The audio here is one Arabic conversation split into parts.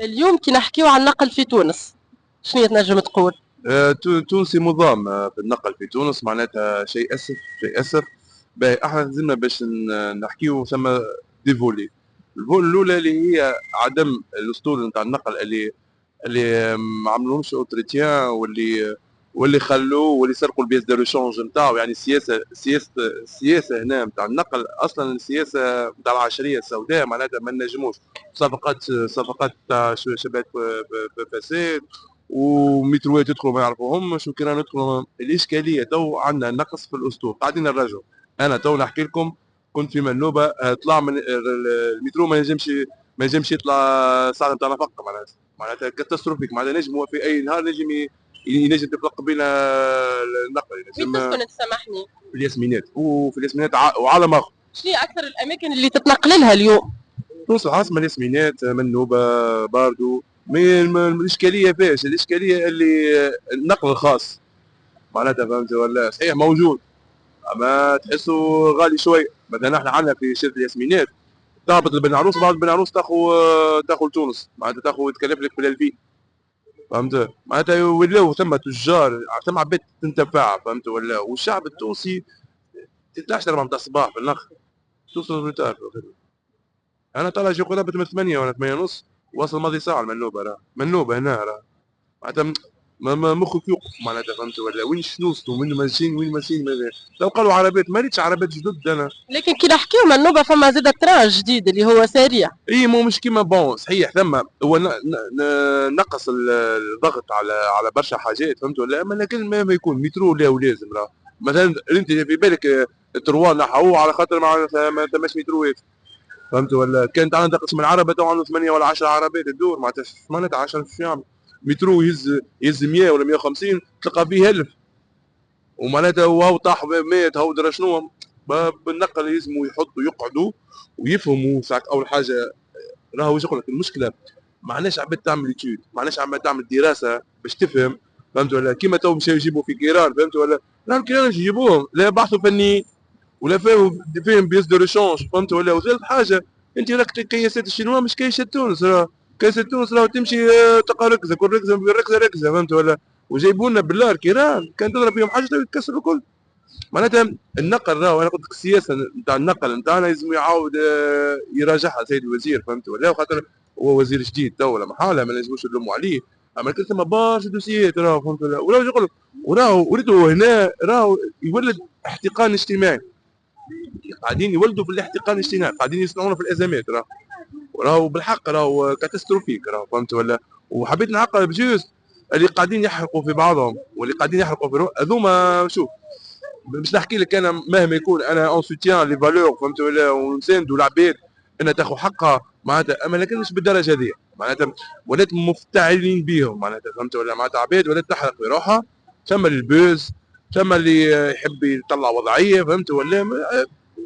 اليوم كي نحكيو عن النقل في تونس، شنو تنجم تقول؟ تونسي مضام في النقل في تونس معناتها شيء اسف شيء اسف. باهي احنا لازمنا باش نحكيو ثم ديفولي. الفول الاولى اللي هي عدم الاسطول نتاع النقل اللي ما عملوهمش اوتريتيان واللي خلوه واللي سرقوا البيس دو ريشونج نتاعو. يعني السياسه هنا نتاع النقل اصلا السياسه نتاع العشريه السوداء معناتها ما نجموش. صفقات تاع شباب فساد ومتروات يدخلوا ما يعرفوهمش وكنا ندخلوا. الاشكاليه تو عندنا نقص في الاسطول قاعدين نرجعوا. انا تو نحكي لكم كنت في منوبه طلع من المترو ما ينجمش يطلع ساعه نتاع نفق معناتها كاتاستروفيك. معناتها نجم في اي نهار ينجم تفرق بين النقل وين ينجم تسكن تسامحني؟ في الياسمينات وفي الياسمينات وعالم اخر. شنو هي اكثر الاماكن اللي تتنقل لها اليوم؟ تونس العاصمه الياسمينات منوبه باردو. الاشكاليه فاش الاشكاليه اللي النقل الخاص معناتها فهمت ولا صحيح موجود اما تحسه غالي شوي. مثلا احنا عندنا في شركه الياسمينات تهبط لبن عروس بعد بن عروس تاخذ لتونس معناتها تكلف لك في 2000. فهمت معناتها ولاو ثم تجار ثم عباد تنتفع. فهمت ولا والشعب التونسي 13 4 متاع الصباح في النخ توصل روتار في الخدمه. انا طالع شي قرابه من 8 ولا 8 ونص واصل ماضي ساعه المنوبه راه منوبه هنا راه معناتها مخك يوقف معناتها. فهمت ولا وين شنوصتو وين ماشيين وين ماشيين لو قالوا عربات ما ريتش عربات جدد انا. لكن كي نحكيو منوبة فما زاد تران جديد اللي هو سريع. اي مو مش كيما بون صحيح ثم هو نقص الضغط على برشا حاجات. فهمت ولا اما لكن ما يكون مترو لا ولازم راه. مثلا انت في بالك التروان نحوه على خاطر ما ثماش متروات. فهمت ولا كانت عندنا قسم العربه تو عنده 8 ولا 10 عربات تدور معناتها معناتها 10 شو يعمل. مترو يهز 100 ولا 150 تلقى فيه 1000 ومعناتها وهو طاح مات هو درا شنو. بالنقل يلزموا يحطوا يقعدوا ويفهموا ساعات اول حاجه. راهو واش يقول لك المشكله معناش عباد تعمل ايتيود معناش عباد تعمل دراسه باش تفهم. فهمت ولا كيما تو مشاو يجيبوا في كيران. فهمت ولا لا الكيران مش يجيبوهم لا بحثوا فنيين ولا فاهم بيس دو ريشونج. فهمت ولا وثالث حاجه انت راك كياسات الشنوا مش كياسات تونس راه كياسات تونس راه تمشي تلقى ركزه كل ركزه. فهمت ولا وجايبوا لنا بالله كيران كان تضرب فيهم حاجه يتكسروا الكل. معناتها النقل راهو انا قلت لك السياسه نتاع النقل نتاعنا لازم يعاود يراجعها سيد الوزير. فهمت ولا خاطر هو وزير جديد تو ولا محاله ما لازموش نلوموا عليه. اما كان ثم برشا دوسيات راهو. فهمت ولا وراهو يقول وراهو ولدوا هنا راهو يولد احتقان اجتماعي. قاعدين يولدوا في الاحتقان الاجتماعي قاعدين يصنعونا في الازمات راهو بالحق راهو كاتاستروفيك راهو. فهمت ولا وحبيت نعقل بجوز اللي قاعدين يحرقوا في بعضهم واللي قاعدين يحرقوا في هذوما شوف باش نحكي لك انا مهما يكون انا اون سوتيان لي فالور. فهمت ولا ونساندوا العباد انها تاخذ حقها معناتها اما لكن مش بالدرجه هذه معناتها ولات مفتعلين بهم معناتها. فهمت ولا معناتها عباد ولات تحرق في روحها. ثم البوز ثم اللي يحب يطلع وضعيه. فهمت ولا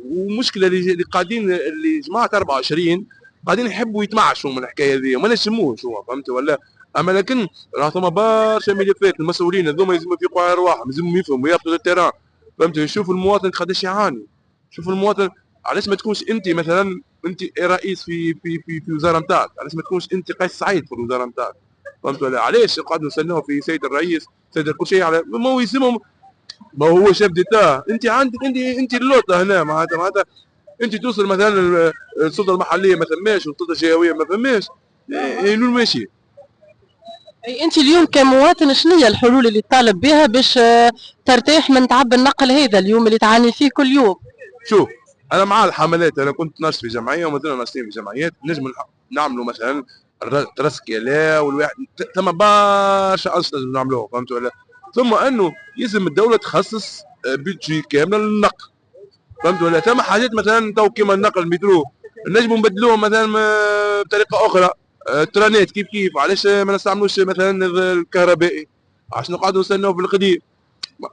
ومشكله اللي قاعدين اللي جماعه 24 قاعدين يحبوا يتمعشوا من الحكايه هذه وما نجموش هو. فهمت ولا اما لكن راه ثم برشا ملفات المسؤولين هذوما لازم يفيقوا على ارواحهم لازم يفهموا ياخذوا التيران. فهمت يشوف المواطن قداش يعاني. شوف المواطن علاش ما تكونش انت مثلا انت رئيس في وزاره نتاعك علاش ما تكونش انت قيس سعيد في الوزاره نتاعك. فهمت ولا علاش قعدوا نستناو في سيد الرئيس سيد كل شيء على ما هو يسمهم. ما هو شاف ديتا انت عندك انت اللوطه هنا معناتها انت توصل مثلا السلطه المحليه ما ثماش والسلطه الجهويه ما فماش نون ماشي. اي انت اليوم كمواطن شنو هي الحلول اللي تطالب بها باش ترتاح من تعب النقل هذا اليوم اللي تعاني فيه كل يوم؟ شوف انا مع الحملات انا كنت ناشط في جمعيه وما زلنا ناشطين في جمعيات نجم نعملوا مثلا ترسكيلا والواحد ثم برشا انشطه لازم نعملوها. فهمت ولا ثم انه يلزم الدوله تخصص بيدجي كامل للنقل. فهمت ولا ثم حاجات مثلا تو كيما النقل المترو نجموا نبدلوهم مثلا بطريقه اخرى. الترانات كيف علاش ما نستعملوش مثلا الكهربائي عشان نقعدوا نستناو في القديم.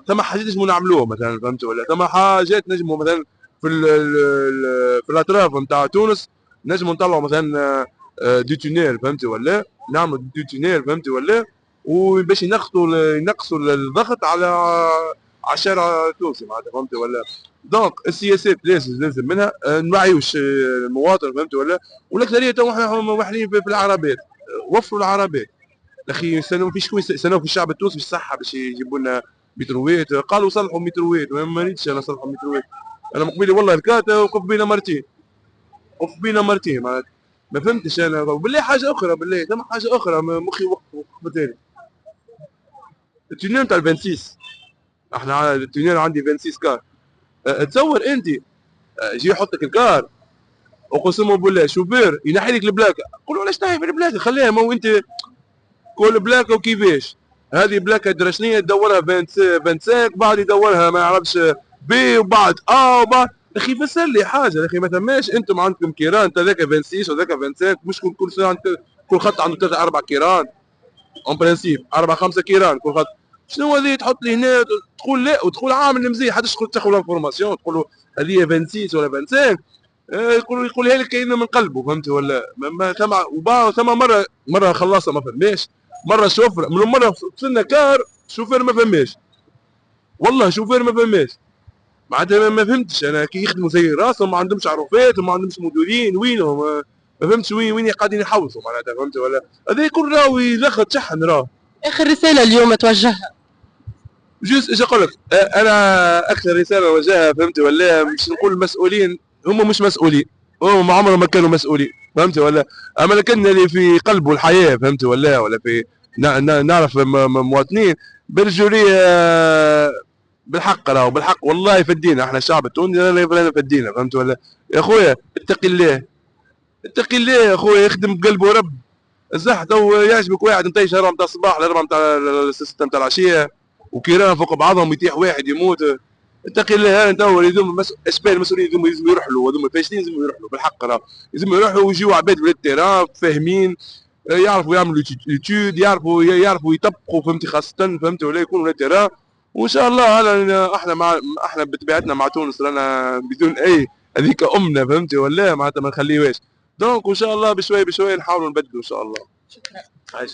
ثم حاجات نجموا نعملوها مثلا. فهمت ولا ثم حاجات نجموا مثلا في الاطراف نتاع تونس نجموا نطلعوا مثلا دي تونيل. فهمت ولا نعملوا دي تونيل. فهمت ولا وباش ينقصوا الضغط على الشارع التونسي معناتها. فهمت ولا دونك السياسات لازم منها نوعيوش المواطن. فهمت ولا والاكثريه تو احنا واحدين في العربات وفروا العربات. اخي سنوا في شكون سنوا في الشعب التونسي بالصحه باش يجيبوا لنا متروات، قالوا صلحوا متروات، ما ريتش انا صلحوا متروات. انا مقبلي والله الكاتا وقف بينا مرتين، وقف بينا مرتين معناتها ما فهمتش انا. بالله حاجه اخرى، بالله ثم حاجه اخرى مخي وقف ثاني. التونيل تاع 26 احنا التونيل عندي 26 كار. تصور انت يجي يحط لك الكار وقسم بالله شوفير ينحي لك البلاكه، قول له علاش تنحي في البلاكه خليها، ما هو انت كل بلاكه وكيفاش هذه بلاكه درشنيه تدورها 25 بعد يدورها ما يعرفش بي وبعد وبعد. اخي فسر لي حاجه يا اخي، ما ثماش انتم عندكم كيران انت ذاك 26 وذاك 25 مش كل سنه عندك كل خط عنده 3 4 كيران اون برانسيب 4 5 كيران كل خط. شنو هذه تحط لي هنا تقول لا وتقول عامل مزيح حتى تدخل تاخذ انفورماسيون تقول له هذه 26 ولا 25 يقولها لك كأنه من قلبه فهمت ولا ما ثم مره خلصها ما فهماش، مره شوفر من مره وصلنا كار شوفير ما فهماش، والله شوفير ما فهماش معناتها ما فهمتش انا كي يخدموا زي راسهم ما عندهمش عروفات وما عندهمش مديرين وينهم ما فهمتش وين قاعدين يحوسوا معناتها فهمت ولا. هذا يكون راهو يلخط شحن راه. اخر رساله اليوم توجهها؟ جوست ايش اقول لك انا اكثر رساله وجهها فهمت ولا مش نقول المسؤولين هم مش مسؤولين، هم عمرهم ما كانوا مسؤولين فهمت ولا، اما لكن اللي في قلبه الحياه فهمت ولا في نعرف مواطنين بالجوريه بالحق راهو بالحق والله يفدينا احنا الشعب التونسي رانا يفدينا فهمت ولا. يا خويا اتقي الله، اتقي الله يا خويا، يخدم بقلبه رب. الزح تو يعجبك واحد مطيش 4 متاع الصباح ل 4 متاع 6 متاع العشيه وكيران فوق بعضهم يطيح واحد يموت. اتقي الله انت هو لازم اشبال المسؤولين لازم يروحوا هذوما الفاشلين لازم يروحوا بالحق راه لازم يروحوا ويجيو عباد في التيران فاهمين يعرفوا يعملوا ليتود يعرفوا يطبقوا فهمتي خاصه فهمت ولا يكونوا التيران. وان شاء الله احنا بطبيعتنا مع تونس رانا بدون اي هذيك امنا فهمتي ولا معناتها ما نخليوهاش. دونك ان شاء الله بشوي بشوي نحاولوا نبدلوا ان شاء الله. شكرا. عايش.